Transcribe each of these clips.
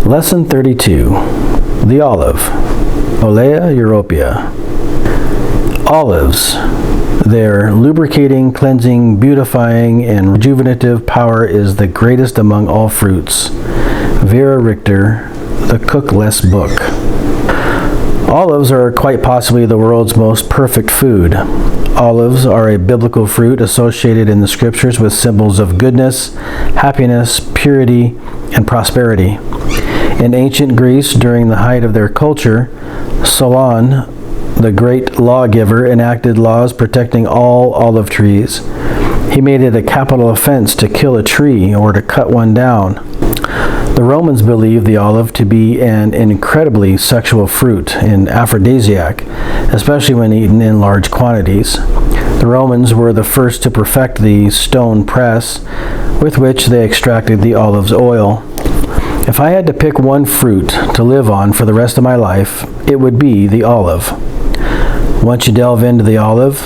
Lesson 32. The olive. Olea europea. Olives. Their lubricating, cleansing, beautifying, and rejuvenative power is the greatest among all fruits. Vera Richter, The Cookless Book. Olives are quite possibly the world's most perfect food. Olives are a biblical fruit associated in the scriptures with symbols of goodness, happiness, purity, and prosperity. In ancient Greece, during the height of their culture, Solon, the great lawgiver, enacted laws protecting all olive trees. He made it a capital offense to kill a tree or to cut one down. The Romans believed the olive to be an incredibly sexual fruit, an aphrodisiac, especially when eaten in large quantities. The Romans were the first to perfect the stone press with which they extracted the olive's oil. If I had to pick one fruit to live on for the rest of my life, it would be the olive. Once you delve into the olive,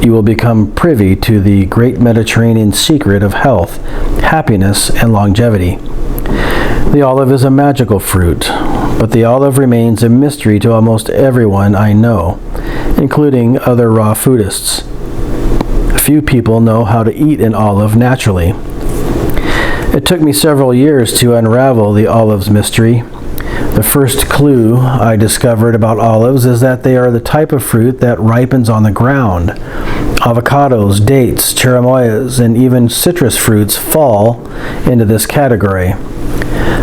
you will become privy to the great Mediterranean secret of health, happiness, and longevity. The olive is a magical fruit, but the olive remains a mystery to almost everyone I know, including other raw foodists. Few people know how to eat an olive naturally. It took me several years to unravel the olive's mystery. The first clue I discovered about olives is that they are the type of fruit that ripens on the ground. Avocados, dates, cherimoyas, and even citrus fruits fall into this category.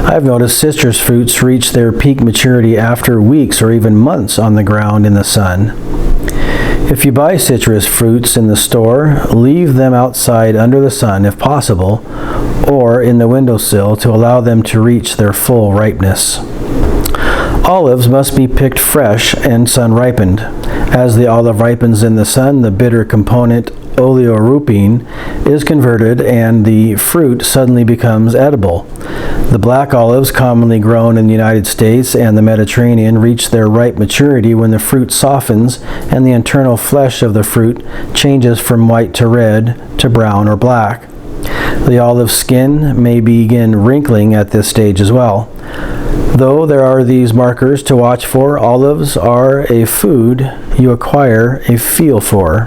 I've noticed citrus fruits reach their peak maturity after weeks or even months on the ground in the sun. If you buy citrus fruits in the store, leave them outside under the sun if possible, or in the windowsill to allow them to reach their full ripeness. Olives must be picked fresh and sun-ripened. As the olive ripens in the sun, the bitter component oleorubin is converted and the fruit suddenly becomes edible. The black olives commonly grown in the United States and the Mediterranean reach their ripe maturity when the fruit softens and the internal flesh of the fruit changes from white to red to brown or black. The olive skin may begin wrinkling at this stage as well. Though there are these markers to watch for, olives are a food you acquire a feel for.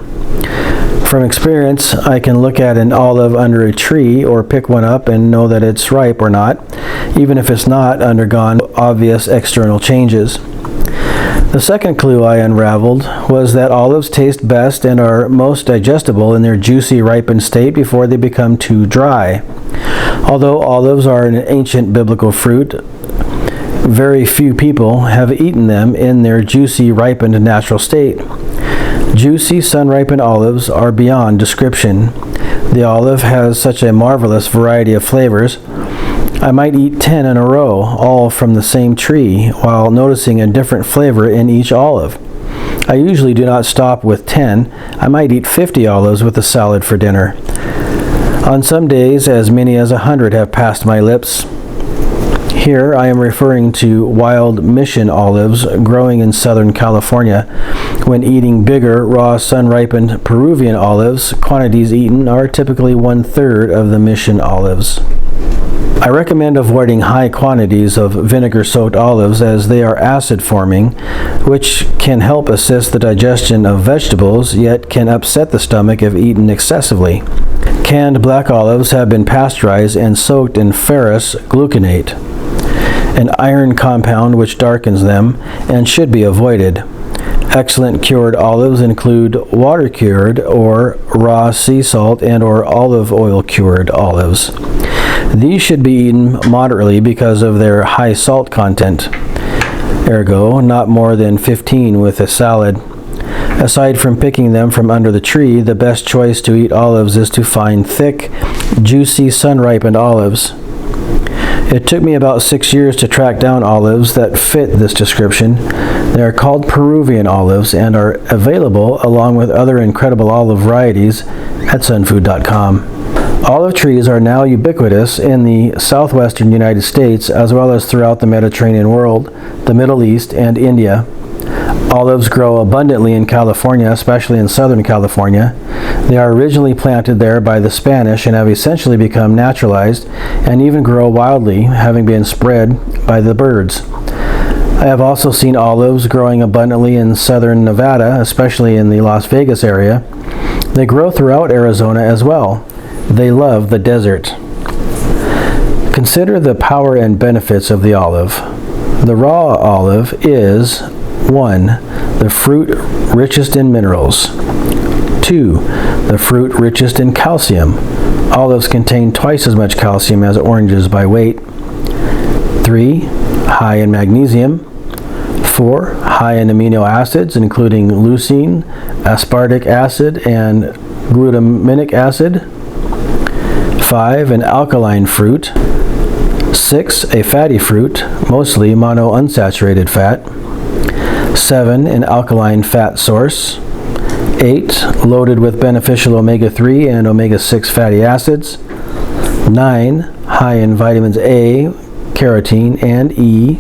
From experience, I can look at an olive under a tree or pick one up and know that it's ripe or not, even if it's not undergone obvious external changes. The second clue I unraveled was that olives taste best and are most digestible in their juicy, ripened state before they become too dry. Although olives are an ancient biblical fruit, very few people have eaten them in their juicy, ripened natural state. Juicy, sun-ripened olives are beyond description. The olive has such a marvelous variety of flavors. I might eat 10 in a row, all from the same tree, while noticing a different flavor in each olive. I usually do not stop with 10. I might eat 50 olives with a salad for dinner. On some days, as many as 100 have passed my lips. Here I am referring to wild mission olives growing in Southern California. When eating bigger, raw, sun-ripened Peruvian olives, quantities eaten are typically 1/3 of the mission olives. I recommend avoiding high quantities of vinegar-soaked olives as they are acid-forming, which can help assist the digestion of vegetables, yet can upset the stomach if eaten excessively. Canned black olives have been pasteurized and soaked in ferrous gluconate, an iron compound which darkens them and should be avoided. Excellent cured olives include water-cured or raw sea salt and or olive oil-cured olives. These should be eaten moderately because of their high salt content, ergo not more than 15 with a salad. Aside from picking them from under the tree, the best choice to eat olives is to find thick, juicy, sun-ripened olives. It took me about 6 years to track down olives that fit this description. They are called Peruvian olives and are available along with other incredible olive varieties at sunfood.com. Olive trees are now ubiquitous in the southwestern United States as well as throughout the Mediterranean world, the Middle East, and India. Olives grow abundantly in California, especially in Southern California. They are originally planted there by the Spanish and have essentially become naturalized and even grow wildly, having been spread by the birds. I have also seen olives growing abundantly in southern Nevada, especially in the Las Vegas area. They grow throughout Arizona as well. They love the desert. Consider the power and benefits of the olive. The raw olive is 1. The fruit richest in minerals. 2. The fruit richest in calcium. Olives contain twice as much calcium as oranges by weight. 3. High in magnesium. 4. High in amino acids, including leucine, aspartic acid, and glutamic acid. 5. An alkaline fruit. 6. A fatty fruit, mostly monounsaturated fat. 7. An alkaline fat source. 8. Loaded with beneficial omega-3 and omega-6 fatty acids. 9. High in vitamins A, carotene, and E.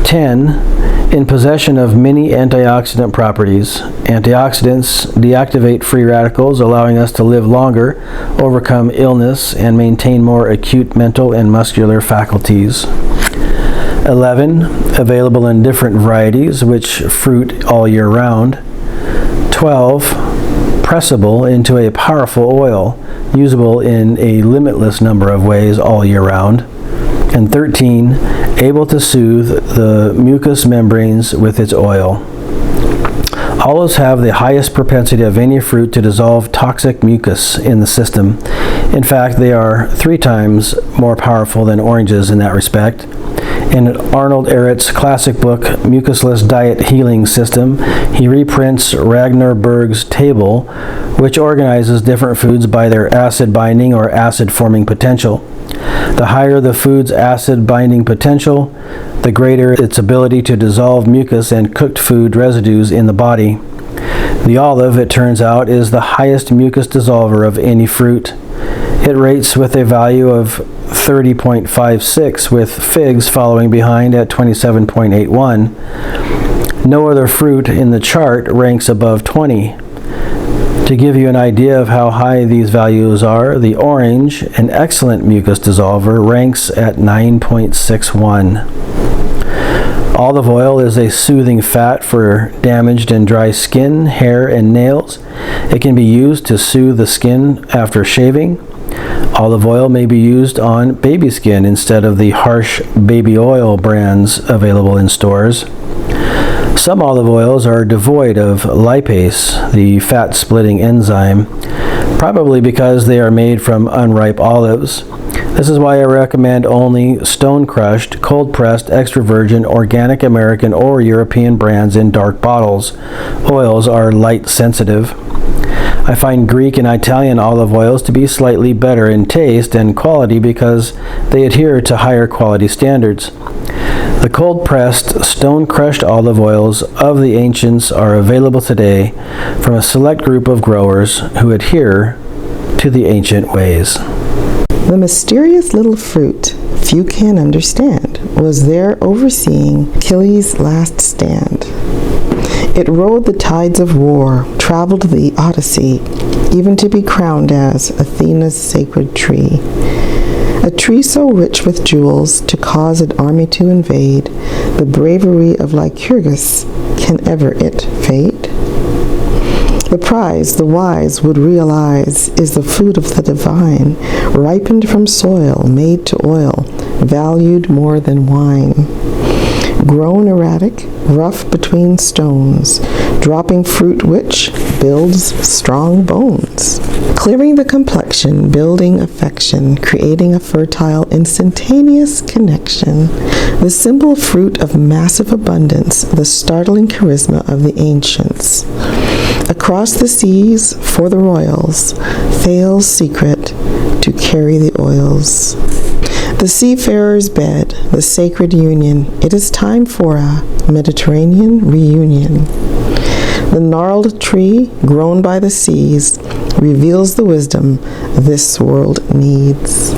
10. In possession of many antioxidant properties. Antioxidants deactivate free radicals, allowing us to live longer, overcome illness, and maintain more acute mental and muscular faculties. 11. Available in different varieties, which fruit all year round. 12. Pressable into a powerful oil, usable in a limitless number of ways all year round. And 13. Able to soothe the mucous membranes with its oil. Olives have the highest propensity of any fruit to dissolve toxic mucus in the system. In fact, they are 3 times more powerful than oranges in that respect. In Arnold Ehret's classic book, Mucusless Diet Healing System, he reprints Ragnar Berg's table, which organizes different foods by their acid binding or acid forming potential. The higher the food's acid binding potential, the greater its ability to dissolve mucus and cooked food residues in the body. The olive, it turns out, is the highest mucus dissolver of any fruit. It rates with a value of 30.56, with figs following behind at 27.81. No other fruit in the chart ranks above 20. To give you an idea of how high these values are, the orange, an excellent mucus dissolver, ranks at 9.61. Olive oil is a soothing fat for damaged and dry skin, hair, and nails. It can be used to soothe the skin after shaving. Olive oil may be used on baby skin instead of the harsh baby oil brands available in stores. Some olive oils are devoid of lipase, the fat-splitting enzyme, probably because they are made from unripe olives. This is why I recommend only stone-crushed, cold-pressed, extra virgin, organic American or European brands in dark bottles. Oils are light-sensitive. I find Greek and Italian olive oils to be slightly better in taste and quality because they adhere to higher quality standards. The cold-pressed, stone-crushed olive oils of the ancients are available today from a select group of growers who adhere to the ancient ways. The mysterious little fruit few can understand was there overseeing Achilles' last stand. It rode the tides of war, traveled the Odyssey, even to be crowned as Athena's sacred tree. A tree so rich with jewels to cause an army to invade, the bravery of Lycurgus, can ever it fade? The prize the wise would realize is the food of the divine, ripened from soil, made to oil, valued more than wine. Grown erratic, rough between stones, dropping fruit which builds strong bones. Clearing the complexion, building affection, creating a fertile, instantaneous connection. The simple fruit of massive abundance, the startling charisma of the ancients. Across the seas, for the royals, Thal's secret to carry the oils. The seafarer's bed, the sacred union, it is time for a Mediterranean reunion. The gnarled tree, grown by the seas, reveals the wisdom this world needs.